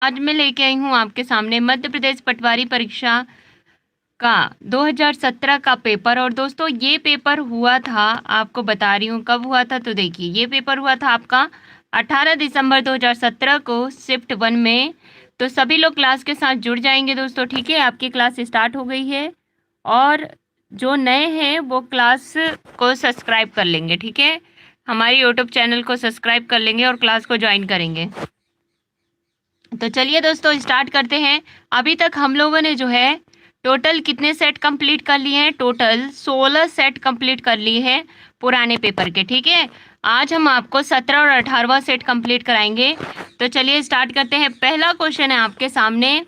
आज मैं लेके आई हूँ आपके सामने मध्य प्रदेश पटवारी परीक्षा का 2017 का पेपर। और दोस्तों ये पेपर हुआ था, आपको बता रही हूँ कब हुआ था। तो देखिए ये पेपर हुआ था आपका 18 दिसंबर 2017 को शिफ्ट 1 में। तो सभी लोग क्लास के साथ जुड़ जाएंगे दोस्तों, ठीक है। आपकी क्लास स्टार्ट हो गई है और जो नए हैं वो क्लास को सब्सक्राइब कर लेंगे, ठीक है। हमारी यूट्यूब चैनल को सब्सक्राइब कर लेंगे और क्लास को ज्वाइन करेंगे। तो चलिए दोस्तों स्टार्ट करते हैं। अभी तक हम लोगों ने जो है टोटल कितने सेट कंप्लीट कर लिए हैं? टोटल 16 सेट कंप्लीट कर लिए हैं पुराने पेपर के, ठीक है। आज हम आपको 17 और 18वां सेट कंप्लीट कराएंगे। तो चलिए स्टार्ट करते हैं। पहला क्वेश्चन है आपके सामने,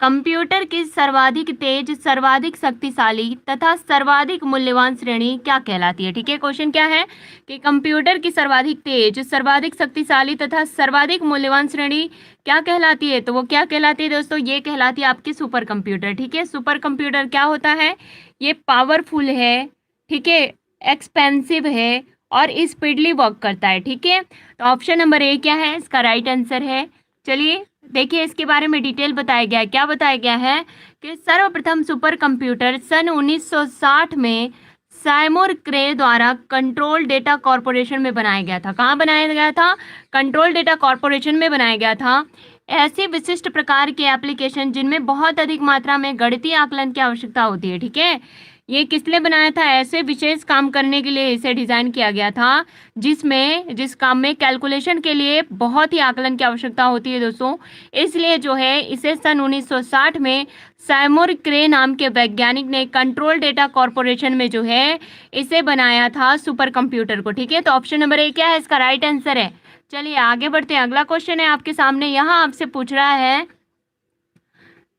कंप्यूटर की सर्वाधिक तेज, सर्वाधिक शक्तिशाली तथा सर्वाधिक मूल्यवान श्रेणी क्या कहलाती है? ठीक है, क्वेश्चन क्या है कि कंप्यूटर की सर्वाधिक तेज, सर्वाधिक शक्तिशाली तथा सर्वाधिक मूल्यवान श्रेणी क्या कहलाती है? तो वो क्या कहलाती है दोस्तों? ये कहलाती है आपकी सुपर कंप्यूटर, ठीक है। सुपर कंप्यूटर क्या होता है? ये पावरफुल है, ठीक है, एक्सपेंसिव है और स्पीडली वर्क करता है, ठीक है। तो ऑप्शन नंबर ए क्या है? इसका राइट आंसर है। चलिए देखिए इसके बारे में डिटेल बताया गया है। क्या बताया गया है कि सर्वप्रथम सुपर कंप्यूटर सन 1960 में साइमोर क्रे द्वारा कंट्रोल डेटा कॉरपोरेशन में बनाया गया था। कहाँ बनाया गया था? कंट्रोल डेटा कॉरपोरेशन में बनाया गया था। ऐसे विशिष्ट प्रकार के एप्लीकेशन जिनमें बहुत अधिक मात्रा में गणितीय आकलन की आवश्यकता होती है, ठीक है। ये किस लिए बनाया था? ऐसे विशेष काम करने के लिए इसे डिज़ाइन किया गया था जिस काम में कैलकुलेशन के लिए बहुत ही आकलन की आवश्यकता होती है दोस्तों। इसलिए जो है इसे सन 1960 में साइमोर क्रे नाम के वैज्ञानिक ने कंट्रोल डेटा कॉरपोरेशन में जो है इसे बनाया था सुपर कंप्यूटर को, ठीक है। तो ऑप्शन नंबर ए क्या है? इसका राइट आंसर है। चलिए आगे बढ़ते हैं। अगला क्वेश्चन है आपके सामने, यहाँ आपसे पूछ रहा है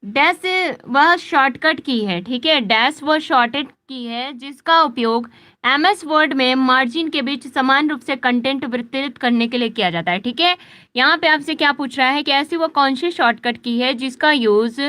डैश वह शॉर्टकट की है, ठीक है। डैश वह शॉर्टकट की है जिसका उपयोग एमएस वर्ड में मार्जिन के बीच समान रूप से कंटेंट वितरित करने के लिए किया जाता है, ठीक है। यहाँ पे आपसे क्या पूछ रहा है कि ऐसी वह कौन सी शॉर्टकट की है जिसका यूज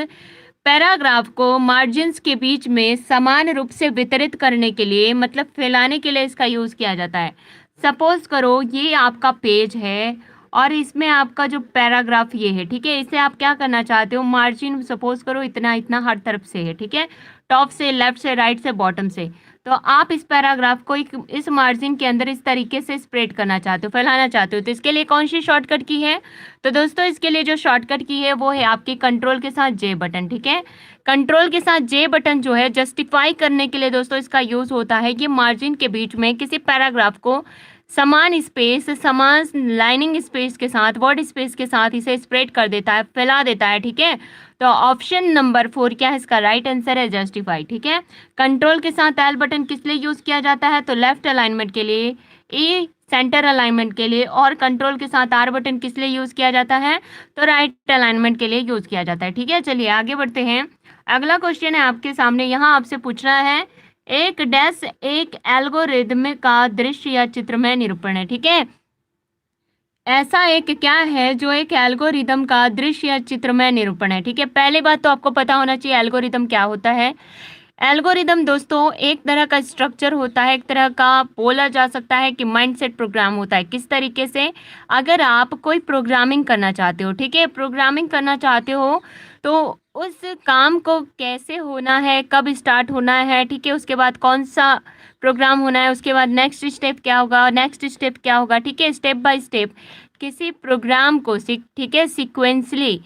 पैराग्राफ को मार्जिन्स के बीच में समान रूप से वितरित करने के लिए, मतलब फैलाने के लिए इसका यूज किया जाता है। सपोज करो ये आपका पेज है और इसमें आपका जो पैराग्राफ ये है, ठीक है। इसे आप क्या करना चाहते हो? मार्जिन सपोज करो इतना इतना हर तरफ से है, ठीक है, टॉप से, लेफ्ट से, राइट से, बॉटम से। तो आप इस पैराग्राफ को इस मार्जिन के अंदर इस तरीके से स्प्रेड करना चाहते हो, फैलाना चाहते हो। तो इसके लिए कौन सी शॉर्टकट की है? तो दोस्तों इसके लिए जो शॉर्टकट की है वो है आपकी कंट्रोल के साथ जे बटन, ठीक है। कंट्रोल के साथ जे बटन जो है जस्टिफाई करने के लिए दोस्तों इसका यूज होता है कि मार्जिन के बीच में किसी पैराग्राफ को समान स्पेस, समान लाइनिंग स्पेस के साथ, वर्ड स्पेस के साथ इसे स्प्रेड कर देता है, फैला देता है, ठीक है। तो ऑप्शन नंबर 4 क्या है? इसका राइट आंसर है जस्टिफाई, ठीक है। कंट्रोल के साथ एल बटन किस लिए यूज किया जाता है? तो लेफ्ट अलाइनमेंट के लिए, ए सेंटर अलाइनमेंट के लिए, और कंट्रोल के साथ आर बटन किस लिए यूज किया जाता है? तो राइट अलाइनमेंट के लिए यूज किया जाता है, ठीक है। चलिए आगे बढ़ते हैं। अगला क्वेश्चन है आपके सामने, यहाँ आपसे पूछ रहा है एक डैश एक एल्गोरिदम का दृश्य या चित्रमय निरूपण है, ठीक है। ऐसा एक क्या है जो एक एल्गोरिदम का दृश्य या चित्रमय निरूपण है, ठीक है। पहली बात तो आपको पता होना चाहिए एल्गोरिदम क्या होता है। एल्गोरिदम दोस्तों एक तरह का स्ट्रक्चर होता है, एक तरह का बोला जा सकता है कि माइंडसेट प्रोग्राम होता है। किस तरीके से? अगर आप कोई प्रोग्रामिंग करना चाहते हो, ठीक है, प्रोग्रामिंग करना चाहते हो तो उस काम को कैसे होना है, कब स्टार्ट होना है, ठीक है, उसके बाद कौन सा प्रोग्राम होना है, उसके बाद नेक्स्ट स्टेप क्या होगा, नेक्स्ट स्टेप क्या होगा, ठीक है, स्टेप बाय स्टेप किसी प्रोग्राम को ठीक है सिक्वेंसली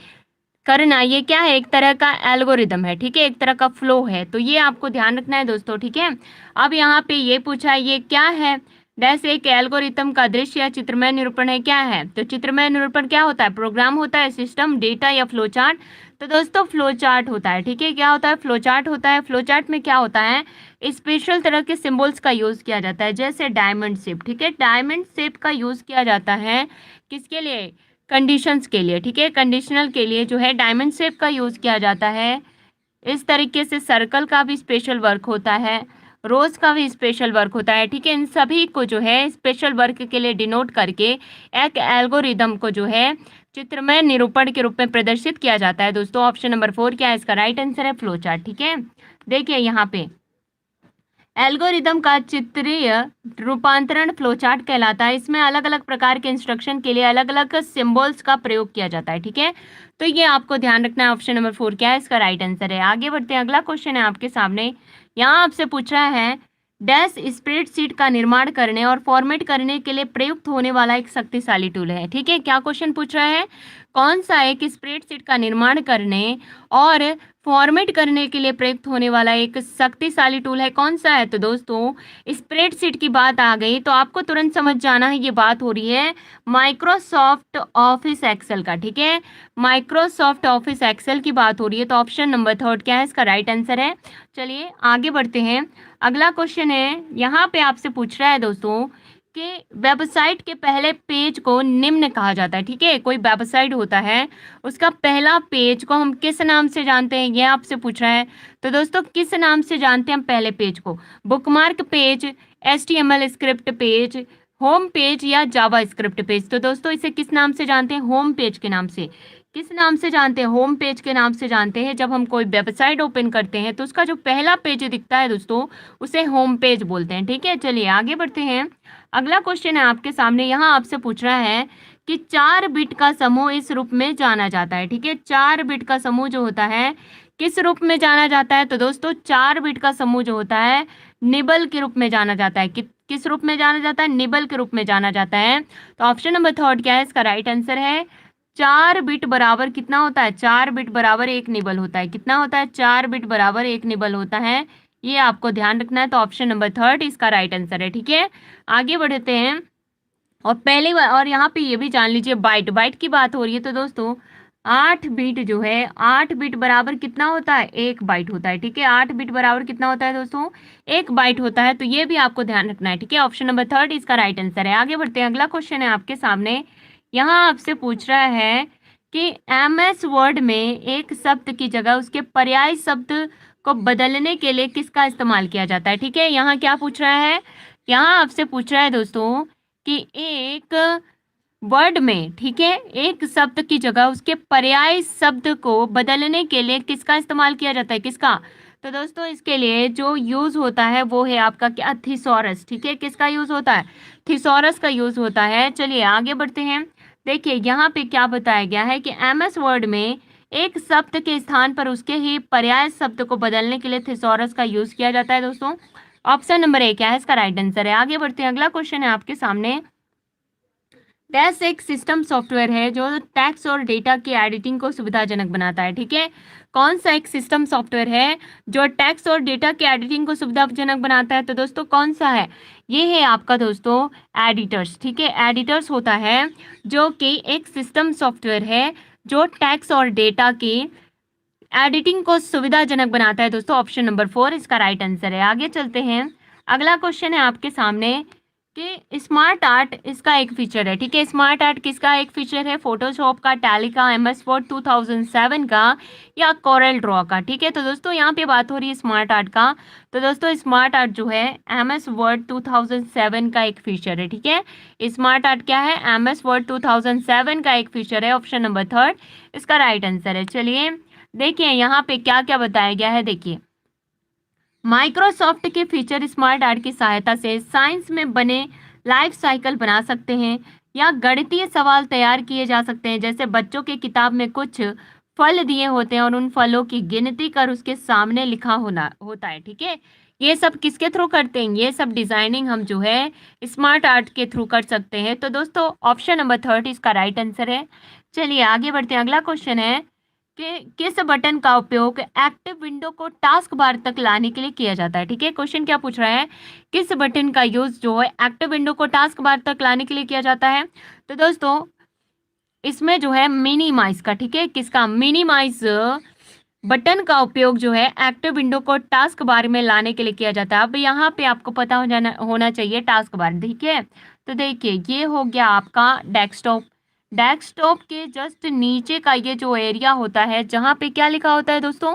करना, ये क्या है? एक तरह का एल्गोरिदम है, ठीक है, एक तरह का फ्लो है। तो ये आपको ध्यान रखना है दोस्तों, ठीक है। अब यहाँ पे ये पूछा है ये क्या है? डैश एक एल्गोरिथम का दृश्य या चित्रमय निरूपण है, क्या है? तो चित्रमय निरूपण क्या होता है? प्रोग्राम होता है, सिस्टम, डेटा या फ्लो चार्ट। तो दोस्तों फ्लो चार्ट होता है, ठीक है। क्या होता है? फ्लो चार्ट होता है। फ्लो चार्ट में क्या होता है? स्पेशल तरह के सिंबल्स का यूज किया जाता है, जैसे डायमंड शेप, ठीक है। डायमंड शेप का यूज किया जाता है किसके लिए? कंडीशंस के लिए, ठीक है, कंडीशनल के लिए जो है डायमंड शेप का यूज किया जाता है। इस तरीके से सर्कल का भी स्पेशल वर्क होता है, रोज का भी स्पेशल वर्क होता है, ठीक है। इन सभी को जो है स्पेशल वर्क के लिए डिनोट करके एक एल्गोरिदम को जो है चित्रमय निरूपण के रूप में प्रदर्शित किया जाता है दोस्तों। ऑप्शन नंबर 4 क्या है? इसका राइट आंसर है फ्लो चार्ट, ठीक है। देखिए यहाँ पे एल्गोरिदम का चित्रीय रूपांतरण फ्लोचार्ट कहलाता है। इसमें अलग अलग प्रकार के इंस्ट्रक्शन के लिए अलग अलग सिंबल्स का प्रयोग किया जाता है। ठीक है, तो ये आपको ध्यान रखना है। ऑप्शन नंबर 4 क्या है, इसका राइट आंसर है। आगे बढ़ते हैं, अगला क्वेश्चन है आपके सामने। यहाँ आपसे पूछ रहा है डैश स्प्रेडशीट का निर्माण करने और फॉर्मेट करने के लिए प्रयुक्त होने वाला एक शक्तिशाली टूल है। ठीक है, क्या क्वेश्चन पूछ रहा है, कौन सा एक स्प्रेडशीट का निर्माण करने और फॉर्मेट करने के लिए प्रयुक्त होने वाला एक शक्तिशाली टूल है, कौन सा है। तो दोस्तों स्प्रेडशीट की बात आ गई तो आपको तुरंत समझ जाना है, ये बात हो रही है माइक्रोसॉफ्ट ऑफिस एक्सेल का। ठीक है, माइक्रोसॉफ्ट ऑफिस एक्सेल की बात हो रही है। तो ऑप्शन नंबर 3 क्या है, इसका राइट आंसर है। चलिए आगे बढ़ते हैं, अगला क्वेश्चन है यहाँ पे आपसे पूछ रहा है दोस्तों कि वेबसाइट के पहले पेज को निम्न कहा जाता है। ठीक है, कोई वेबसाइट होता है उसका पहला पेज को हम किस नाम से जानते हैं, ये आपसे पूछ रहा है। तो दोस्तों किस नाम से जानते हैं हम पहले पेज को, bookmark page, HTML script page, home page या जावा स्क्रिप्ट पेज। तो दोस्तों इसे किस नाम से जानते हैं, होम पेज के नाम से। किस नाम से जानते हैं, होम पेज के नाम से जानते हैं। जब हम कोई वेबसाइट ओपन करते हैं तो उसका जो पहला पेज दिखता है दोस्तों उसे होम पेज बोलते हैं। ठीक है, चलिए आगे बढ़ते हैं, अगला क्वेश्चन है आपके सामने। यहाँ आपसे पूछ रहा है कि 4 बिट का समूह इस रूप में जाना जाता है। ठीक है, 4 बिट का समूह जो होता है किस रूप में जाना जाता है। तो दोस्तों 4 बिट का समूह जो होता है निबल के रूप में जाना जाता है। किस रूप में जाना जाता है, निबल के रूप में जाना जाता है। तो ऑप्शन नंबर 3 क्या है, इसका राइट आंसर है। 4 बिट बराबर कितना होता है, 4 बिट बराबर 1 निबल होता है। कितना होता है, 4 बिट बराबर 1 निबल होता है, ये आपको ध्यान रखना है। तो ऑप्शन नंबर 3 इसका राइट आंसर है। ठीक है, आगे बढ़ते हैं, और पहली बार और यहाँ पे ये भी जान लीजिए बाइट की बात हो रही है। तो दोस्तों 8 बिट जो है, 8 बिट बराबर कितना होता है, 1 बाइट होता है। ठीक है, 8 बिट बराबर कितना होता है दोस्तों, 1 बाइट होता है। तो ये भी आपको ध्यान रखना है। ठीक है, ऑप्शन नंबर 3 इसका राइट आंसर है। आगे बढ़ते हैं, अगला क्वेश्चन है आपके सामने। यहाँ आपसे पूछ रहा है कि MS वर्ड में एक शब्द की जगह उसके पर्याय शब्द को बदलने के लिए किसका इस्तेमाल किया जाता है। ठीक है, यहाँ क्या पूछ रहा है, यहाँ आपसे पूछ रहा है दोस्तों कि एक वर्ड में, ठीक है, एक शब्द की जगह उसके पर्याय शब्द को बदलने के लिए किसका इस्तेमाल किया जाता है, किसका। तो दोस्तों इसके लिए जो यूज होता है वो है आपका क्या, थिसॉरस। ठीक है, किसका यूज होता है, थिसॉरस का यूज होता है। चलिए आगे बढ़ते हैं, देखिए यहाँ पे क्या बताया गया है कि MS वर्ड में एक शब्द के स्थान पर उसके ही पर्याय शब्द को बदलने के लिए थिसॉरस का यूज किया जाता है दोस्तों। ऑप्शन नंबर 1 क्या है, इसका राइट आंसर है। आगे बढ़ते हैं, अगला क्वेश्चन है आपके सामने। डैश एक सिस्टम सॉफ्टवेयर है जो टेक्स्ट और डेटा की एडिटिंग को सुविधाजनक बनाता है। ठीक है, कौन सा एक सिस्टम सॉफ्टवेयर है जो टेक्स्ट और डेटा की एडिटिंग को सुविधाजनक बनाता है। तो दोस्तों कौन सा है, ये है आपका दोस्तों एडिटर्स। ठीक है, एडिटर्स होता है जो कि एक सिस्टम सॉफ्टवेयर है जो टेक्स्ट और डेटा की एडिटिंग को सुविधाजनक बनाता है दोस्तों। ऑप्शन नंबर 4 इसका राइट आंसर है। आगे चलते हैं, अगला क्वेश्चन है आपके सामने कि स्मार्ट आर्ट इसका एक फीचर है। ठीक है, स्मार्ट आर्ट किसका एक फीचर है, फोटोशॉप का, टैली का, MS वर्ड 2007 का या कोरेल ड्रॉ का। ठीक है, तो दोस्तों यहाँ पे बात हो रही है स्मार्ट आर्ट का। तो दोस्तों स्मार्ट आर्ट जो है MS वर्ड 2007 का एक फीचर है। ठीक है, स्मार्ट आर्ट क्या है, MS वर्ड 2007 का एक फीचर है। ऑप्शन नंबर 3 इसका राइट आंसर है। चलिए देखिए यहाँ पे क्या क्या बताया गया है, देखिए माइक्रोसॉफ्ट के फीचर स्मार्ट आर्ट की सहायता से साइंस में बने लाइफ साइकिल बना सकते हैं या गणितीय सवाल तैयार किए जा सकते हैं। जैसे बच्चों के किताब में कुछ फल दिए होते हैं और उन फलों की गिनती कर उसके सामने लिखा होना होता है। ठीक है, ये सब किसके थ्रू करते हैं, ये सब डिजाइनिंग हम जो है स्मार्ट आर्ट के थ्रू कर सकते हैं। तो दोस्तों ऑप्शन नंबर 3 इसका राइट आंसर है। चलिए आगे बढ़ते हैं, अगला क्वेश्चन है कि किस बटन का उपयोग एक्टिव विंडो को टास्क बार तक लाने के लिए किया जाता है। ठीक है, क्वेश्चन क्या पूछ रहा है, किस बटन का यूज जो है एक्टिव विंडो को टास्क बार तक लाने के लिए किया जाता है। तो दोस्तों इसमें जो है मिनिमाइज का, ठीक है, किसका, मिनिमाइज बटन का उपयोग जो है एक्टिव विंडो को टास्क बार में लाने के लिए किया जाता है। अब यहाँ पे आपको पता होना चाहिए टास्क बार। ठीक है, तो देखिए ये हो गया आपका डेस्कटॉप। डेस्कटॉप के जस्ट नीचे का ये जो एरिया होता है जहाँ पे क्या लिखा होता है दोस्तों,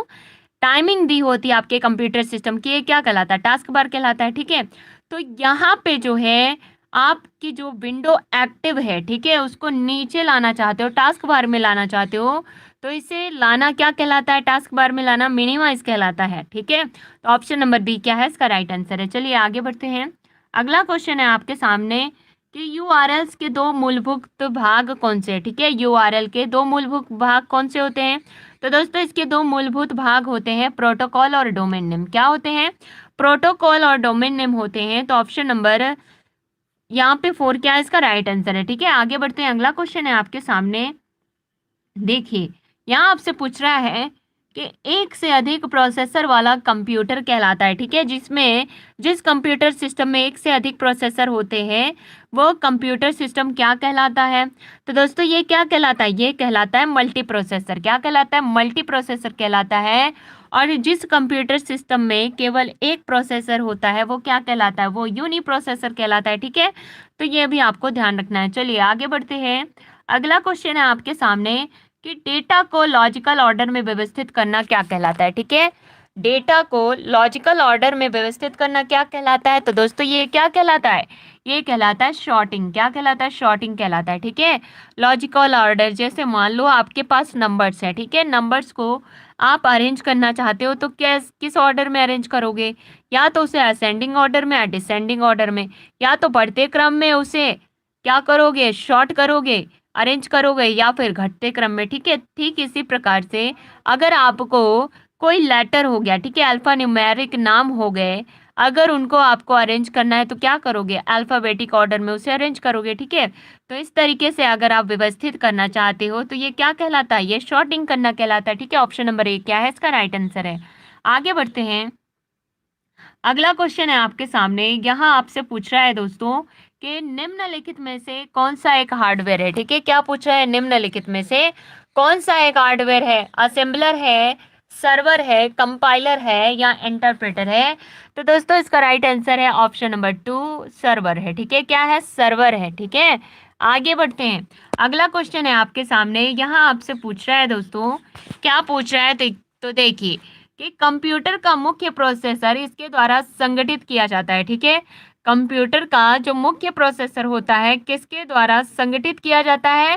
टाइमिंग दी होती है आपके कंप्यूटर सिस्टम की, ये क्या कहलाता है, टास्क बार कहलाता है। ठीक है, तो यहाँ पे जो है आपकी जो विंडो एक्टिव है, ठीक है, उसको नीचे लाना चाहते हो, टास्क बार में लाना चाहते हो, तो इसे लाना क्या कहलाता है, टास्क बार में लाना मिनिमाइज कहलाता है। ठीक है, तो ऑप्शन नंबर बी क्या है इसका राइट आंसर है। चलिए आगे बढ़ते हैं। अगला क्वेश्चन है आपके सामने कि यूआरएल्स के दो मूलभूत भाग कौन से हैं। ठीक है, यूआरएल के दो मूलभूत भाग कौन से होते हैं। तो दोस्तों इसके दो मूलभूत भाग होते हैं, प्रोटोकॉल और डोमेन नेम। क्या होते हैं, प्रोटोकॉल और डोमेन नेम होते हैं। तो ऑप्शन नंबर यहाँ पे 4 क्या है इसका राइट आंसर है। ठीक है, आगे बढ़ते हैं। अगला क्वेश्चन है आपके सामने, देखिए यहाँ आपसे पूछ रहा है कि एक से अधिक प्रोसेसर वाला कंप्यूटर कहलाता है। ठीक है, जिस कंप्यूटर सिस्टम में एक से अधिक प्रोसेसर होते हैं वो कंप्यूटर सिस्टम क्या कहलाता है। तो दोस्तों ये क्या कहलाता है, ये कहलाता है मल्टी प्रोसेसर। क्या कहलाता है, मल्टी प्रोसेसर कहलाता है। और जिस कंप्यूटर सिस्टम में केवल एक प्रोसेसर होता है वो क्या कहलाता है, वो यूनी प्रोसेसर कहलाता है। ठीक है, तो ये भी आपको ध्यान रखना है। चलिए आगे बढ़ते हैं। अगला क्वेश्चन है आपके सामने कि डेटा को लॉजिकल ऑर्डर में व्यवस्थित करना क्या कहलाता है। ठीक है, डेटा को लॉजिकल ऑर्डर में व्यवस्थित करना क्या कहलाता है। तो दोस्तों ये क्या कहलाता है, ये कहलाता है शॉर्टिंग। क्या कहलाता है, शॉर्टिंग कहलाता है। ठीक है, लॉजिकल ऑर्डर, जैसे मान लो आपके पास नंबर्स है। ठीक है, नंबर्स को आप अरेंज करना चाहते हो तो किस ऑर्डर में अरेंज करोगे, या तो उसे असेंडिंग ऑर्डर में या डिसेंडिंग ऑर्डर में, या तो बढ़ते क्रम में उसे क्या करोगे, शॉर्ट करोगे, अरेंज करोगे, या फिर घटते क्रम में। ठीक है, ठीक इसी प्रकार से अगर आपको कोई लेटर हो गया, ठीक है, अल्फा न्यूमेरिक नाम हो गए, अगर उनको आपको अरेंज करना है तो क्या करोगे, अल्फ़ाबेटिक ऑर्डर में उसे अरेंज करोगे। ठीक है, तो इस तरीके से अगर आप व्यवस्थित करना चाहते हो तो ये क्या कहलाता है, ये शॉर्टिंग करना कहलाता है। ठीक है, ऑप्शन नंबर ए क्या है इसका राइट आंसर है। आगे बढ़ते हैं। अगला क्वेश्चन है आपके सामने, यहाँ आपसे पूछ रहा है दोस्तों कि निम्नलिखित में से कौन सा एक हार्डवेयर है। ठीक है, क्या पूछ रहा है, निम्नलिखित में से कौन सा एक हार्डवेयर है, असेंबलर है, सर्वर है, कंपाइलर है, या इंटरप्रेटर है। तो दोस्तों इसका राइट आंसर है ऑप्शन नंबर 2 सर्वर है। ठीक है, क्या है, सर्वर है। ठीक है, आगे बढ़ते हैं। अगला क्वेश्चन है आपके सामने, यहाँ आपसे पूछ रहा है दोस्तों, क्या पूछ रहा है, तो देखिए कि कंप्यूटर का मुख्य प्रोसेसर इसके द्वारा संगठित किया जाता है। ठीक है, कंप्यूटर का जो मुख्य प्रोसेसर होता है किसके द्वारा संगठित किया जाता है।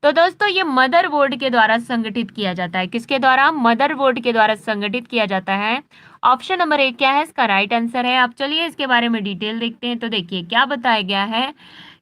तो दोस्तों ये मदरबोर्ड के द्वारा संगठित किया जाता है। किसके द्वारा, मदरबोर्ड के द्वारा संगठित किया जाता है। ऑप्शन नंबर 1 क्या है इसका राइट आंसर है। आप चलिए इसके बारे में डिटेल देखते हैं। तो देखिए क्या बताया गया है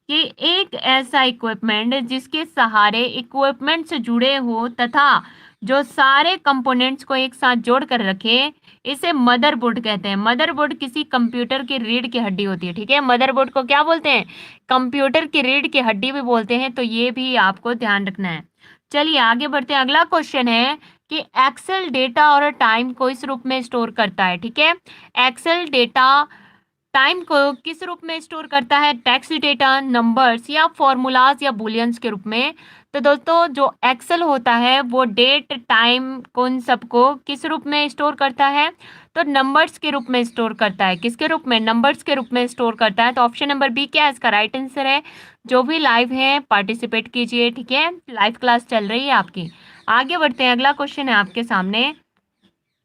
कि एक ऐसा इक्विपमेंट जिसके सहारे इक्विपमेंट से जुड़े हो तथा जो सारे कंपोनेंट्स को एक साथ जोड़ कर रखे, इसे मदरबोर्ड कहते हैं। मदरबोर्ड किसी कंप्यूटर की रीढ़ की हड्डी होती है। ठीक है, मदरबोर्ड को क्या बोलते हैं, कंप्यूटर की रीढ़ की हड्डी भी बोलते हैं। तो ये भी आपको ध्यान रखना है। चलिए आगे बढ़ते हैं। अगला क्वेश्चन है कि एक्सेल डेटा और टाइम को इस रूप में स्टोर करता है। ठीक है, एक्सेल डेटा टाइम को किस रूप में स्टोर करता है, टेक्स्ट डेटा, नंबर्स, या फॉर्मूलाज या बुलियंस के रूप में। तो दोस्तों जो एक्सेल होता है वो डेट, टाइम को इन सबको किस रूप में स्टोर करता है, तो नंबर्स के रूप में स्टोर करता है। किसके रूप में, नंबर्स के रूप में स्टोर करता है। तो ऑप्शन नंबर बी क्या है इसका राइट आंसर है। जो भी लाइव है पार्टिसिपेट कीजिए। ठीक है, लाइव क्लास चल रही है आपकी। आगे बढ़ते हैं। अगला क्वेश्चन है आपके सामने,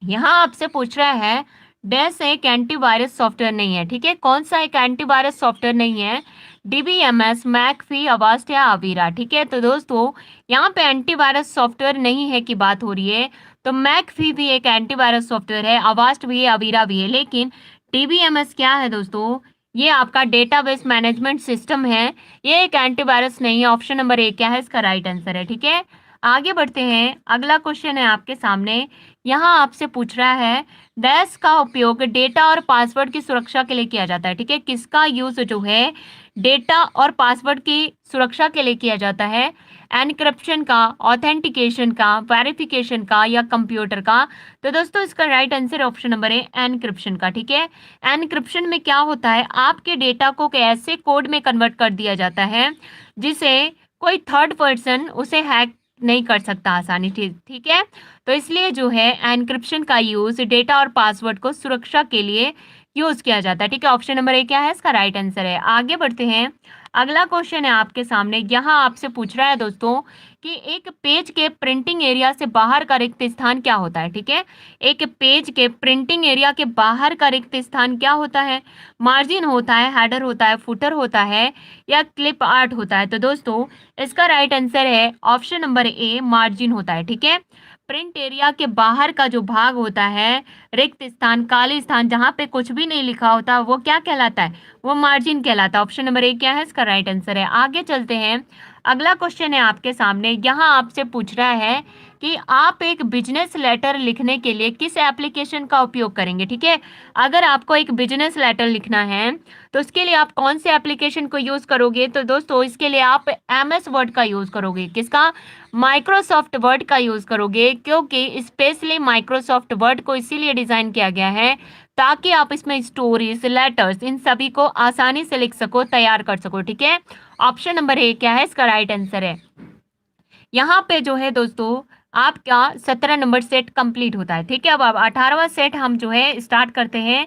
यहाँ आपसे पूछ रहा है डैश एक एंटीवायरस सॉफ्टवेयर नहीं है। ठीक है, कौन सा एक एंटीवायरस सॉफ्टवेयर नहीं है, डीबीएमएस, मैकफी, अवास्ट या अवीरा। ठीक है, तो दोस्तों यहाँ पे एंटीवायरस सॉफ्टवेयर नहीं है की बात हो रही है। तो मैकफी भी एक एंटीवायरस सॉफ्टवेयर है, अवास्ट भी है, अवीरा भी है, लेकिन डीबीएमएस क्या है दोस्तों, ये आपका डेटाबेस मैनेजमेंट सिस्टम है, ये एक एंटीवायरस नहीं है। ऑप्शन नंबर ए क्या है इसका राइट आंसर है। ठीक है, आगे बढ़ते हैं। अगला क्वेश्चन है आपके सामने, यहाँ आपसे पूछ रहा है डैश का उपयोग डेटा और पासवर्ड की सुरक्षा के लिए किया जाता है। ठीक है, किसका यूज जो है डेटा और पासवर्ड की सुरक्षा के लिए किया जाता है, एनक्रिप्शन का, ऑथेंटिकेशन का, वेरिफिकेशन का, या कंप्यूटर का। तो दोस्तों इसका राइट आंसर ऑप्शन नंबर है एनक्रिप्शन का। ठीक है, एनक्रिप्शन में क्या होता है, आपके डेटा को ऐसे कोड में कन्वर्ट कर दिया जाता है जिसे कोई थर्ड पर्सन उसे हैक नहीं कर सकता आसानी। ठीक है, तो इसलिए जो है एनक्रिप्शन का यूज डेटा और पासवर्ड को सुरक्षा के लिए यूज किया जाता है। ठीक है, ऑप्शन नंबर ए क्या है इसका राइट आंसर है। आगे बढ़ते हैं। अगला क्वेश्चन है आपके सामने, यहाँ आपसे पूछ रहा है दोस्तों कि एक पेज के प्रिंटिंग एरिया से बाहर का रिक्त स्थान क्या होता है। ठीक है, एक पेज के प्रिंटिंग एरिया के बाहर का रिक्त स्थान क्या होता है? मार्जिन होता है, हेडर होता है, फुटर होता है या क्लिप आर्ट होता है? तो दोस्तों इसका राइट आंसर है ऑप्शन नंबर ए, मार्जिन होता है। ठीक है, प्रिंट एरिया के बाहर का जो भाग होता है, रिक्त स्थान, खाली स्थान जहां पे कुछ भी नहीं लिखा होता, वो क्या कहलाता है? वो मार्जिन कहलाता है। ऑप्शन नंबर ए क्या है इसका राइट आंसर है। आगे चलते हैं, अगला क्वेश्चन है आपके सामने। यहाँ आपसे पूछ रहा है कि आप एक बिजनेस लेटर लिखने के लिए किस एप्लीकेशन का उपयोग करेंगे। ठीक है, अगर आपको एक बिजनेस लेटर लिखना है तो उसके लिए आप कौन से एप्लीकेशन को यूज करोगे? तो दोस्तों इसके लिए आप MS वर्ड का यूज करोगे। किसका? माइक्रोसॉफ्ट वर्ड का यूज करोगे, क्योंकि स्पेशली माइक्रोसॉफ्ट वर्ड को इसीलिए डिजाइन किया गया है ताकि आप इसमें स्टोरीज, लेटर्स, इन सभी को आसानी से लिख सको, तैयार कर सको। ठीक है, ऑप्शन नंबर ए क्या है इसका राइट आंसर है। यहाँ पे जो है दोस्तों आपका 17 नंबर सेट कंप्लीट होता है। ठीक है, अब 18वां सेट हम जो है स्टार्ट करते हैं।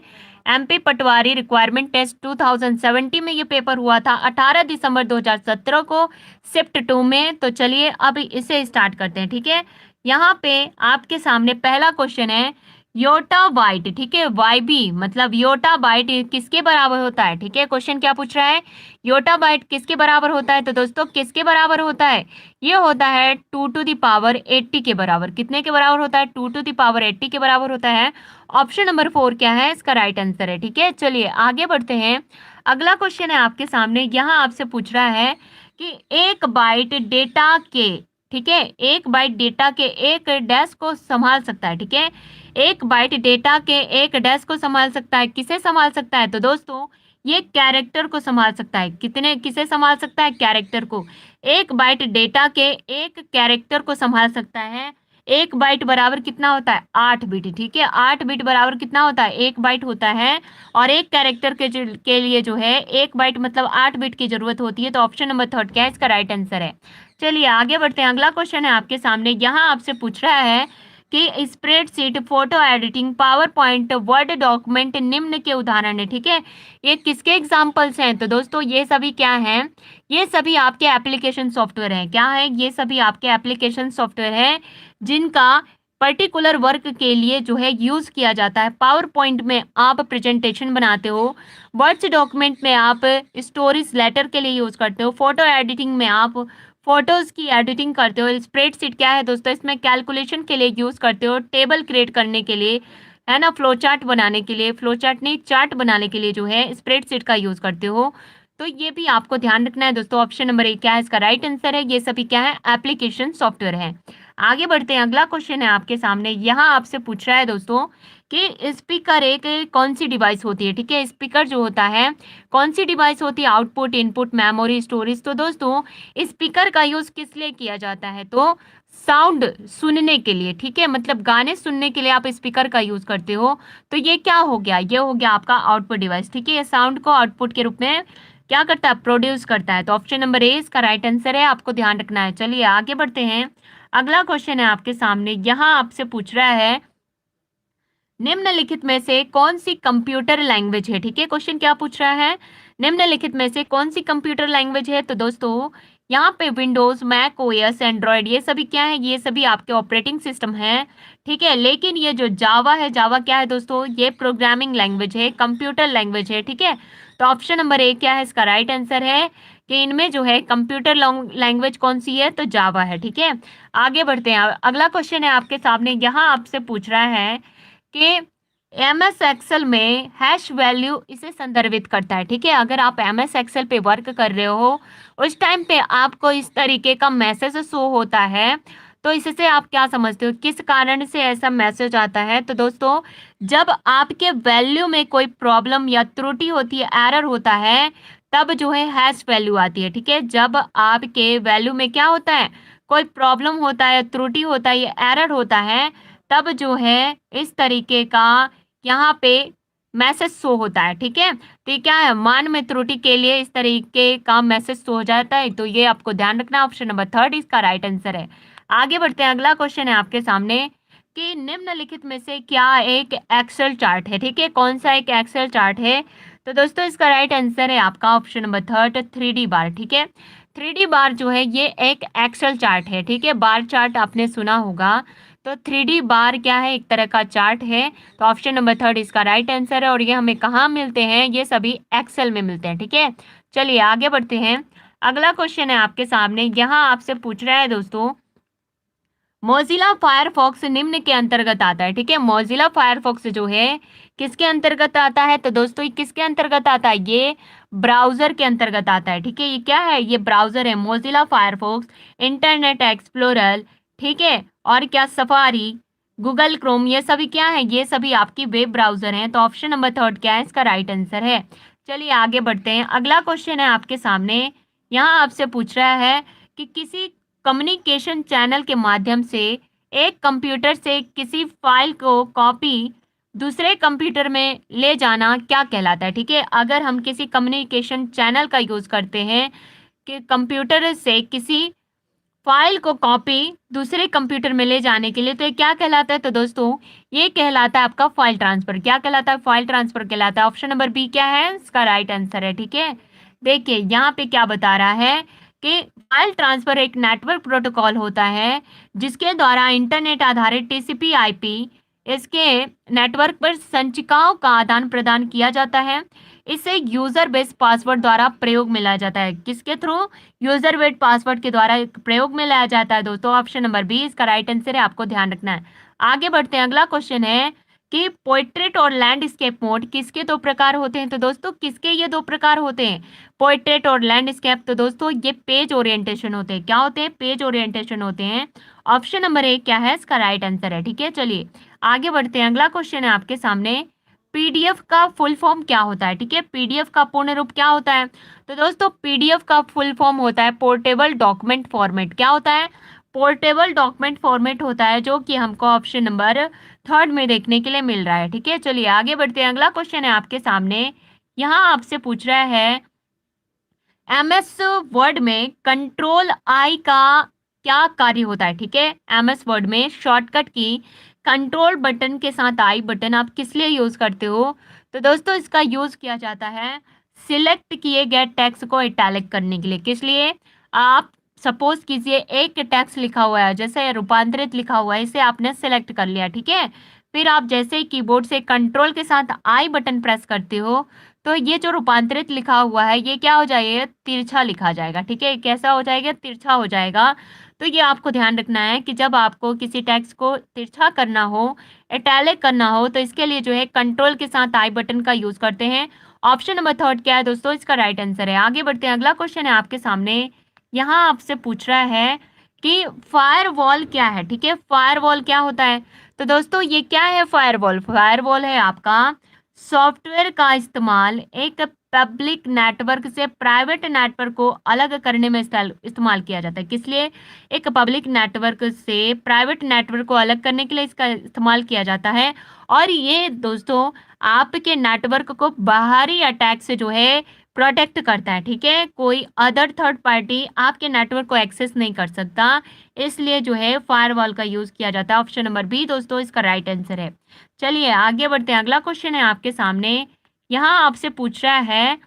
MP पटवारी रिक्वायरमेंट टेस्ट 2070 में ये पेपर हुआ था, 18 दिसंबर 2017 को शिफ्ट 2 में। तो चलिए अब इसे स्टार्ट करते हैं। ठीक है, यहाँ पे आपके सामने पहला क्वेश्चन है योटा बाइट। ठीक है, YB मतलब योटा बाइट किसके बराबर होता है? ठीक है, क्वेश्चन क्या पूछ रहा है? योटा बाइट किसके बराबर होता है? तो दोस्तों किसके बराबर होता है? ये होता है 2 टू द पावर 80 के बराबर। कितने के बराबर होता है? 2 टू द पावर 80 के बराबर होता है। ऑप्शन नंबर 4 क्या है इसका राइट आंसर है। ठीक है, चलिए आगे बढ़ते हैं। अगला क्वेश्चन है आपके सामने। यहाँ आपसे पूछ रहा है कि एक बाइट डेटा के, ठीक है, एक बाइट डेटा के एक डैश को संभाल सकता है। ठीक है, एक बाइट डेटा के एक डैश को संभाल सकता है। किसे संभाल सकता है? तो दोस्तों ये कैरेक्टर को संभाल सकता है। किसे संभाल सकता है? कैरेक्टर को। एक बाइट डेटा के एक कैरेक्टर को संभाल सकता है। एक बाइट बराबर कितना होता है? 8 बिट। ठीक है, 8 बिट बराबर कितना होता है? 1 बाइट होता है। और एक कैरेक्टर के लिए जो है 1 बाइट मतलब 8 बिट की जरूरत होती है। तो ऑप्शन नंबर 3 क्या है इसका राइट आंसर है। चलिए आगे बढ़ते हैं। अगला क्वेश्चन है आपके सामने। यहाँ आपसे पूछ रहा है कि spreadsheet, photo editing, power point, word document निम्न के उदाहरण है। ठीक है, ये किसके एग्जाम्पल्स हैं? तो दोस्तों ये सभी क्या हैं? ये सभी आपके एप्लीकेशन सॉफ्टवेयर हैं। क्या है? ये सभी आपके एप्लीकेशन सॉफ्टवेयर हैं जिनका पर्टिकुलर वर्क के लिए जो है यूज़ किया जाता है। पावर पॉइंट में आप प्रेजेंटेशन बनाते हो, वर्ड्स डॉक्यूमेंट में आप स्टोरीज, लेटर के लिए यूज़ करते हो, फोटो एडिटिंग में आप फोटोज की एडिटिंग करते हो। स्प्रेडशीट क्या है दोस्तों? इसमें कैलकुलेशन के लिए यूज़ करते हो, टेबल क्रिएट करने के लिए, है ना, फ्लो चार्ट बनाने के लिए, फ्लो चार्ट नहीं चार्ट बनाने के लिए जो है स्प्रेडशीट का यूज़ करते हो। तो ये भी आपको ध्यान रखना है दोस्तों। ऑप्शन नंबर 1 क्या है इसका राइट आंसर है। ये सभी क्या है? एप्लीकेशन सॉफ्टवेयर है। आगे बढ़ते हैं। अगला क्वेश्चन है आपके सामने। यहाँ आपसे पूछ रहा है दोस्तों कि स्पीकर एक कौन सी डिवाइस होती है। ठीक है, स्पीकर जो होता है कौन सी डिवाइस होती है? Output, input, memory, storage. तो दोस्तों स्पीकर का यूज किस लिए किया जाता है? तो साउंड सुनने के लिए। ठीक है, मतलब गाने सुनने के लिए आप स्पीकर का यूज करते हो। तो ये क्या हो गया? ये हो गया आपका आउटपुट डिवाइस। ठीक है, ये साउंड को आउटपुट के रूप में क्या करता है? प्रोड्यूस करता है। तो ऑप्शन नंबर ए इसका राइट आंसर है, आपको ध्यान रखना है। चलिए आगे बढ़ते हैं। अगला क्वेश्चन है आपके सामने। यहाँ आपसे पूछ रहा है निम्नलिखित में से कौन सी कंप्यूटर लैंग्वेज है। ठीक है, क्वेश्चन क्या पूछ रहा है? निम्नलिखित में से कौन सी कंप्यूटर लैंग्वेज है? तो दोस्तों यहाँ पे विंडोज, मैक ओएस, एंड्रॉयड, ये सभी क्या है? ये सभी आपके ऑपरेटिंग सिस्टम है। ठीक है, लेकिन ये जो जावा है, जावा क्या है दोस्तों? ये प्रोग्रामिंग लैंग्वेज है, कंप्यूटर लैंग्वेज है। ठीक है, तो ऑप्शन नंबर 1 क्या है इसका राइट आंसर है कि इनमें जो है कंप्यूटर लैंग्वेज कौन सी है? तो जावा है। ठीक है, आगे बढ़ते हैं। अगला क्वेश्चन है आपके सामने। यहाँ आपसे पूछ रहा है कि MS एक्सेल में हैश वैल्यू इसे संदर्भित करता है। ठीक है, अगर आप MS एक्सेल पे वर्क कर रहे हो, उस टाइम पे आपको इस तरीके का मैसेज शो होता है, तो इससे आप क्या समझते हो? किस कारण से ऐसा मैसेज आता है? तो दोस्तों जब आपके वैल्यू में कोई प्रॉब्लम या त्रुटि होती है, एरर होता है, तब जो है हैश वैल्यू आती है। ठीक है, जब आपके वैल्यू में क्या होता है? कोई प्रॉब्लम होता है, त्रुटि होता है, या एरर होता है, तब जो है इस तरीके का यहाँ पे मैसेज शो होता है। ठीक है, तो ये क्या है? मान में त्रुटि के लिए इस तरीके का मैसेज शो हो जाता है। तो ये आपको ध्यान रखना। ऑप्शन नंबर 3 इसका राइट आंसर है। आगे बढ़ते हैं। अगला क्वेश्चन है आपके सामने कि निम्नलिखित में से क्या एक एक्सेल चार्ट है। ठीक है, कौन सा एक एक्सेल चार्ट है? तो दोस्तों इसका राइट आंसर है आपका ऑप्शन नंबर 3 3D बार। ठीक है, 3D बार जो है ये एक एक्सेल चार्ट है, ठीक है। बार चार्ट आपने सुना होगा, तो 3D बार क्या है, एक तरह का चार्ट है। तो ऑप्शन नंबर थर्ड इसका राइट आंसर है। और ये हमें कहाँ मिलते हैं, ये सभी एक्सेल में मिलते हैं, ठीक है। चलिए आगे बढ़ते हैं। अगला क्वेश्चन है आपके सामने, यहाँ आपसे पूछ रहा है दोस्तों, मोजिला फायरफॉक्स निम्न के अंतर्गत आता है, ठीक है। मोजिला फायरफॉक्स जो है किसके अंतर्गत आता है, तो दोस्तों ये किसके अंतर्गत आता है, ये ब्राउजर के अंतर्गत आता है, ठीक है। ये क्या है, ये ब्राउजर है, मोजिला फायरफॉक्स, इंटरनेट एक्सप्लोरर, ठीक है। और क्या, सफारी, गूगल क्रोम, ये सभी क्या है, ये सभी आपकी वेब ब्राउजर हैं। तो ऑप्शन नंबर थर्ड क्या है, इसका राइट आंसर है। चलिए आगे बढ़ते हैं। अगला क्वेश्चन है आपके सामने, यहाँ आपसे पूछ रहा है कि किसी कम्युनिकेशन चैनल के माध्यम से एक कंप्यूटर से किसी फाइल को कॉपी दूसरे कंप्यूटर में ले जाना क्या कहलाता है, ठीक है। अगर हम किसी कम्युनिकेशन चैनल का यूज करते हैं कि कंप्यूटर से किसी फाइल को कॉपी दूसरे कंप्यूटर में ले जाने के लिए, तो ये क्या कहलाता है, तो दोस्तों ये कहलाता है आपका फाइल ट्रांसफर। क्या कहलाता है, फाइल ट्रांसफर कहलाता है। ऑप्शन नंबर बी क्या है, इसका राइट आंसर है, ठीक है। देखिए यहाँ पे क्या बता रहा है कि फाइल ट्रांसफर एक नेटवर्क प्रोटोकॉल होता है जिसके द्वारा इंटरनेट आधारित टीसीपी आईपी इसके नेटवर्क पर संचिकाओं का आदान प्रदान किया जाता है। इसे यूजर बेस्ड पासवर्ड द्वारा प्रयोग में लाया जाता है। किसके थ्रू, यूजर बेस्ड पासवर्ड के द्वारा प्रयोग में लाया जाता है दोस्तों। ऑप्शन नंबर बी इसका राइट आंसर है, आपको ध्यान रखना है। आगे बढ़ते हैं। अगला क्वेश्चन है कि पोर्ट्रेट और लैंडस्केप मोड किसके दो प्रकार होते हैं, तो दोस्तों किसके ये दो प्रकार होते हैं, पोर्ट्रेट और लैंडस्केप, तो दोस्तों ये पेज ओरिएंटेशन होते हैं। क्या होते हैं, पेज ओरिएंटेशन होते हैं। ऑप्शन नंबर ए क्या है, इसका राइट आंसर है, ठीक है। चलिए आगे बढ़ते हैं। अगला क्वेश्चन है आपके सामने, पीडीएफ का फुल फॉर्म क्या होता है, ठीक है। पीडीएफ का पूर्ण रूप क्या होता है, तो दोस्तों पीडीएफ का फुल फॉर्म होता है पोर्टेबल डॉक्यूमेंट फॉर्मेट। क्या होता है, पोर्टेबल डॉक्यूमेंट फॉर्मेट होता है, जो कि हमको ऑप्शन नंबर थर्ड में देखने के लिए मिल रहा है, ठीक है। चलिए आगे बढ़ते हैं। अगला क्वेश्चन है आपके सामने, यहाँ आपसे पूछ रहा है एमएस वर्ड में कंट्रोल आई का क्या कार्य होता है, ठीक है। एमएस वर्ड में शॉर्टकट की कंट्रोल बटन के साथ आई बटन आप किस लिए यूज करते हो, तो दोस्तों इसका यूज किया जाता है सिलेक्ट किए गए टेक्स्ट को इटैलिक करने के लिए। किस लिए, आप सपोज कीजिए एक टेक्स्ट लिखा हुआ है, जैसे रूपांतरित लिखा हुआ है, इसे आपने सिलेक्ट कर लिया, ठीक है। फिर आप जैसे ही कीबोर्ड से कंट्रोल के साथ आई बटन प्रेस करते हो, तो ये जो रूपांतरित लिखा हुआ है ये क्या हो जाएगा, तिरछा लिखा जाएगा, ठीक है। कैसा हो जाएगा, तिरछा हो जाएगा। तो ये आपको ध्यान रखना है कि जब आपको किसी टेक्स्ट को तिरछा करना हो, इटैलिक करना हो, तो इसके लिए जो है कंट्रोल के साथ आई बटन का यूज करते हैं। ऑप्शन नंबर थर्ड क्या है दोस्तों, इसका राइट आंसर है। आगे बढ़ते हैं। अगला क्वेश्चन है आपके सामने, यहाँ आपसे पूछ रहा है कि फायरवॉल क्या है, ठीक है। फायरवॉल क्या होता है, तो दोस्तों ये क्या है, फायरवॉल, फायरवॉल है आपका सॉफ्टवेयर का इस्तेमाल एक पब्लिक नेटवर्क से प्राइवेट नेटवर्क को अलग करने में इस्तेमाल किया जाता है। किस लिए, एक पब्लिक नेटवर्क से प्राइवेट नेटवर्क को अलग करने के लिए इसका इस्तेमाल किया जाता है। और ये दोस्तों आपके नेटवर्क को बाहरी अटैक से जो है प्रोटेक्ट करता है, ठीक है। कोई अदर थर्ड पार्टी आपके नेटवर्क को एक्सेस नहीं कर सकता, इसलिए जो है फायरवॉल का यूज किया जाता है। ऑप्शन नंबर बी दोस्तों इसका राइट आंसर है। चलिए आगे बढ़ते हैं। अगला क्वेश्चन है आपके सामने, यहाँ आपसे पूछ रहा है,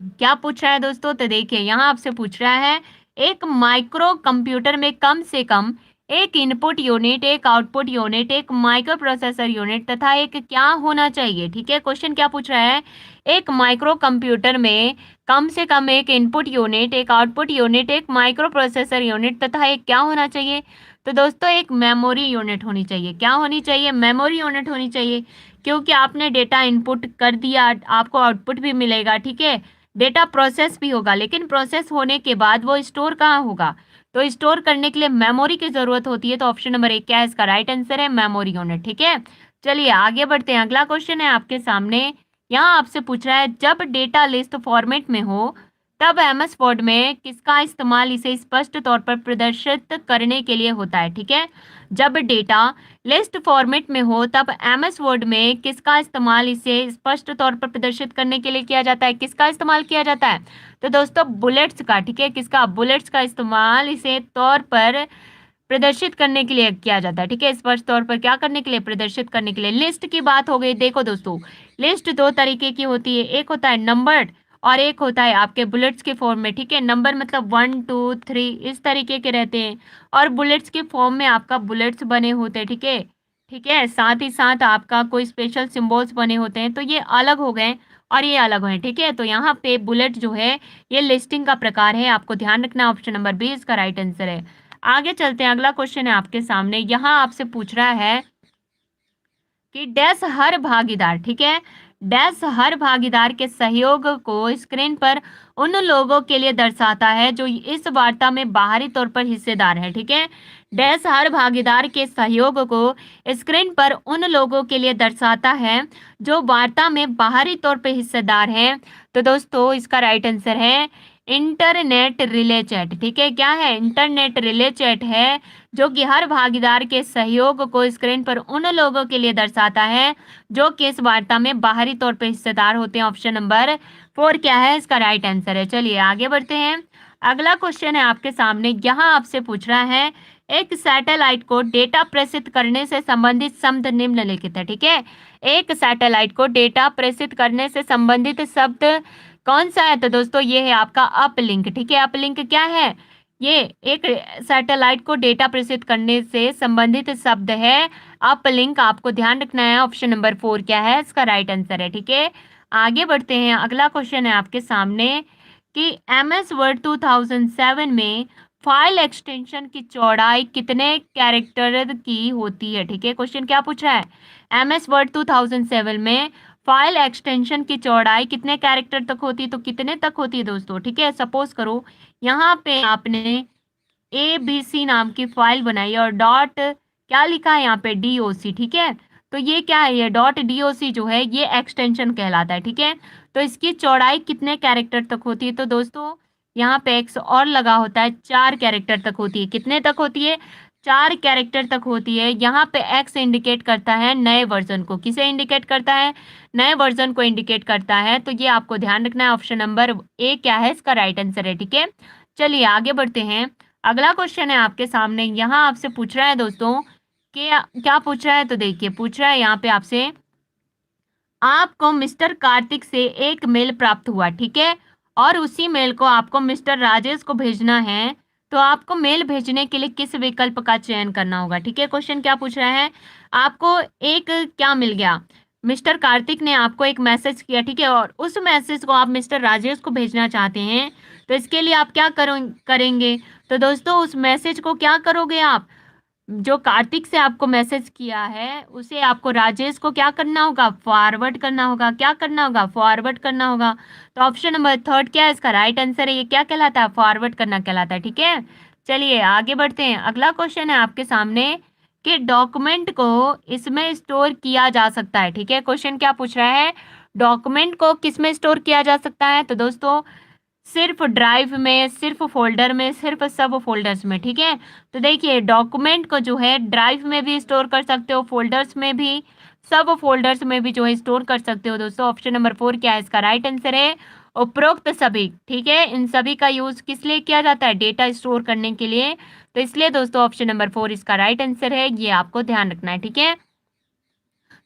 क्या पूछ रहा है दोस्तों, तो देखिए यहाँ आपसे पूछ रहा है एक माइक्रो कंप्यूटर में कम से कम एक इनपुट यूनिट, एक आउटपुट यूनिट, एक माइक्रो प्रोसेसर यूनिट तथा एक क्या होना चाहिए, ठीक है। क्वेश्चन क्या पूछ रहा है, एक माइक्रो कंप्यूटर में कम से कम एक इनपुट यूनिट, एक आउटपुट यूनिट, एक माइक्रो प्रोसेसर यूनिट तथा एक क्या होना चाहिए, तो दोस्तों एक मेमोरी यूनिट होनी चाहिए। क्या होनी चाहिए, मेमोरी यूनिट होनी चाहिए, क्योंकि आपने डेटा इनपुट कर दिया, आपको आउटपुट भी मिलेगा, ठीक है। डेटा प्रोसेस भी होगा, लेकिन प्रोसेस होने के बाद वो स्टोर कहाँ होगा, तो स्टोर करने के लिए मेमोरी की जरूरत होती है। तो ऑप्शन नंबर एक क्या है, इसका राइट आंसर है मेमोरी यूनिट, ठीक है। चलिए आगे बढ़ते हैं। अगला क्वेश्चन है आपके सामने, यहाँ आपसे पूछ रहा है जब डेटा लिस्ट फॉर्मेट में हो तब एमएस वर्ड में किसका इस्तेमाल इसे स्पष्ट तौर पर प्रदर्शित करने के लिए होता है, ठीक है। जब डेटा लिस्ट फॉर्मेट में हो तब एमएस वर्ड में किसका इस्तेमाल इसे स्पष्ट तौर पर प्रदर्शित करने के लिए किया जाता है, किसका इस्तेमाल किया जाता है, तो दोस्तों बुलेट्स का, ठीक है। किसका, बुलेट्स का इस्तेमाल इसे तौर पर प्रदर्शित करने के लिए किया जाता है, ठीक है। स्पष्ट तौर पर क्या करने के लिए, प्रदर्शित करने के लिए। लिस्ट की बात हो गई, देखो दोस्तों लिस्ट दो तरीके की होती है, एक होता है नंबर्ड और एक होता है आपके बुलेट्स के फॉर्म में, ठीक है। नंबर मतलब 1 2 3 इस तरीके के रहते हैं, और बुलेट्स के फॉर्म में आपका बुलेट्स बने होते हैं, ठीक है। ठीक है, साथ ही साथ आपका कोई स्पेशल सिंबल्स बने होते हैं, तो ये अलग हो गए और ये अलग हैं, ठीक है। तो यहाँ पे बुलेट जो है ये लिस्टिंग का प्रकार है, आपको ध्यान रखना। ऑप्शन नंबर बी इसका राइट आंसर है। आगे चलते हैं, अगला क्वेश्चन है आपके सामने। यहाँ आपसे पूछ रहा है कि डैश हर भागीदार, ठीक है, डैश हर भागीदार के सहयोग को स्क्रीन पर उन लोगों के लिए दर्शाता है जो इस वार्ता में बाहरी तौर पर हिस्सेदार है, ठीक है। डैश हर भागीदार के सहयोग को स्क्रीन पर उन लोगों के लिए दर्शाता है जो वार्ता में बाहरी तौर पर हिस्सेदार है। तो दोस्तों इसका राइट आंसर है इंटरनेट रिले चैट, ठीक है। क्या है? इंटरनेट रिले चैट है, जो कि हर भागीदार के सहयोग को स्क्रीन पर उन लोगों के लिए दर्शाता है जो कि इस वार्ता में बाहरी तौर पर हिस्सेदार होते हैं। ऑप्शन नंबर 4 क्या है? इसका राइट आंसर है। चलिए आगे बढ़ते हैं, अगला क्वेश्चन है आपके सामने। यहाँ आपसे पूछ रहा है एक सैटेलाइट को डेटा प्रेषित करने से संबंधित शब्द निम्नलिखित है, ठीक है। एक सैटेलाइट को डेटा प्रेषित करने से संबंधित शब्द कौन सा है? तो दोस्तों ये है आपका अपलिंक, ठीक है। अपलिंक क्या है? ये एक सैटेलाइट को डेटा प्रेषित करने से संबंधित शब्द है अपलिंक, आपको ध्यान रखना है। ऑप्शन नंबर 4 क्या है? इसका राइट आंसर है, ठीक है। आगे बढ़ते हैं, अगला क्वेश्चन है आपके सामने कि MS वर्ड 2007 में फाइल एक्सटेंशन की चौड़ाई कितने कैरेक्टर की होती है, ठीक है। क्वेश्चन क्या पूछ रहा है? MS वर्ड 2007 में फाइल एक्सटेंशन की चौड़ाई कितने कैरेक्टर तक होती है, तो कितने तक होती है दोस्तों, ठीक है। सपोज करो यहाँ पे आपने ABC नाम की फाइल बनाई और डॉट क्या लिखा है यहाँ पे DOC, ठीक है। तो ये क्या है? ये डॉट DOC जो है ये एक्सटेंशन कहलाता है, ठीक है। तो इसकी चौड़ाई कितने कैरेक्टर तक होती है? तो दोस्तों यहाँ पे एक्स और लगा होता है, 4 कैरेक्टर तक होती है। कितने तक होती है? 4 कैरेक्टर तक होती है। यहाँ पे एक्स इंडिकेट करता है नए वर्जन को। किसे इंडिकेट करता है? नए वर्जन को इंडिकेट करता है। तो ये आपको ध्यान रखना है। ऑप्शन नंबर ए क्या है? इसका राइट आंसर है, ठीक है। चलिए आगे बढ़ते हैं, अगला क्वेश्चन है आपके सामने। यहाँ आपसे पूछ रहा है दोस्तों कि क्या पूछ रहा है, तो देखिए पूछ रहा है यहाँ पे आपसे, आपको मिस्टर कार्तिक से एक मेल प्राप्त हुआ, ठीक है, और उसी मेल को आपको मिस्टर राजेश को भेजना है। तो आपको मेल भेजने के लिए किस विकल्प का चयन करना होगा, ठीक है। क्वेश्चन क्या पूछ रहा है? आपको एक क्या मिल गया? मिस्टर कार्तिक ने आपको एक मैसेज किया, ठीक है, और उस मैसेज को आप मिस्टर राजेश को भेजना चाहते हैं। तो इसके लिए आप क्या करेंगे? तो दोस्तों उस मैसेज को क्या करोगे आप? जो कार्तिक से आपको मैसेज किया है उसे आपको राजेश को क्या करना होगा? फॉरवर्ड करना होगा। क्या करना होगा? फॉरवर्ड करना होगा। तो ऑप्शन नंबर 3 क्या है? इसका राइट आंसर है। ये क्या कहलाता है? फॉरवर्ड करना कहलाता है, ठीक है। चलिए आगे बढ़ते हैं, अगला क्वेश्चन है आपके सामने कि डॉक्यूमेंट को इसमें स्टोर किया जा सकता है, ठीक है। क्वेश्चन क्या पूछ रहा है? डॉक्यूमेंट को किस में स्टोर किया जा सकता है? तो दोस्तों सिर्फ ड्राइव में, सिर्फ फोल्डर में, सिर्फ सब फोल्डर्स में, ठीक है। तो देखिए डॉक्यूमेंट को जो है ड्राइव में भी स्टोर कर सकते हो, फोल्डर्स में भी, सब फोल्डर्स में भी जो है स्टोर कर सकते हो दोस्तों। ऑप्शन नंबर 4 क्या है? इसका राइट आंसर है उपरोक्त सभी, ठीक है। इन सभी का यूज किस लिए किया जाता है? डेटा स्टोर करने के लिए। तो इसलिए दोस्तों ऑप्शन नंबर 4 इसका राइट आंसर है, ये आपको ध्यान रखना है, ठीक है।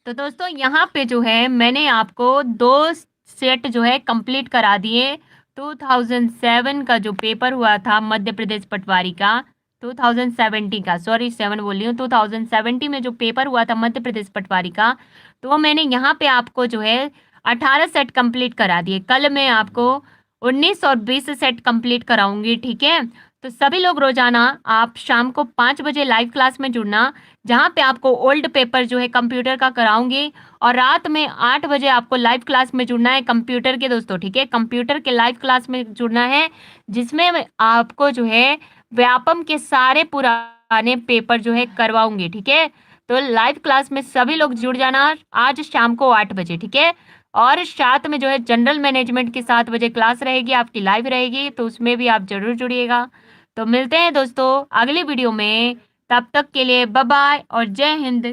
तो दोस्तों यहाँ पे जो है मैंने आपको 2 सेट जो है कंप्लीट करा दिए। 2007 का जो पेपर हुआ था मध्य प्रदेश पटवारी का, 2070 का, सॉरी 7 बोल रही हूँ, 2070 में जो पेपर हुआ था मध्य प्रदेश पटवारी का, तो वो मैंने यहाँ पे आपको जो है 18 सेट कंप्लीट करा दिए। कल मैं आपको 19 और 20 सेट कंप्लीट कराऊंगी, ठीक है। तो सभी लोग रोजाना आप शाम को 5 बजे लाइव क्लास में जुड़ना, जहाँ पे आपको ओल्ड पेपर जो है कंप्यूटर का कराऊंगी, और रात में 8 बजे आपको लाइव क्लास में जुड़ना है कंप्यूटर के दोस्तों, ठीक है। कंप्यूटर के लाइव क्लास में जुड़ना है, जिसमें आपको जो है व्यापम के सारे पुराने पेपर जो है करवाऊंगी, ठीक है। तो लाइव क्लास में सभी लोग जुड़ जाना आज शाम को 8 बजे, ठीक है। और साथ में जो है जनरल मैनेजमेंट की 7 बजे क्लास रहेगी, आपकी लाइव रहेगी, तो उसमें भी आप जरूर जुड़िएगा। तो मिलते हैं दोस्तों अगली वीडियो में, तब तक के लिए बाय बाय और जय हिंद।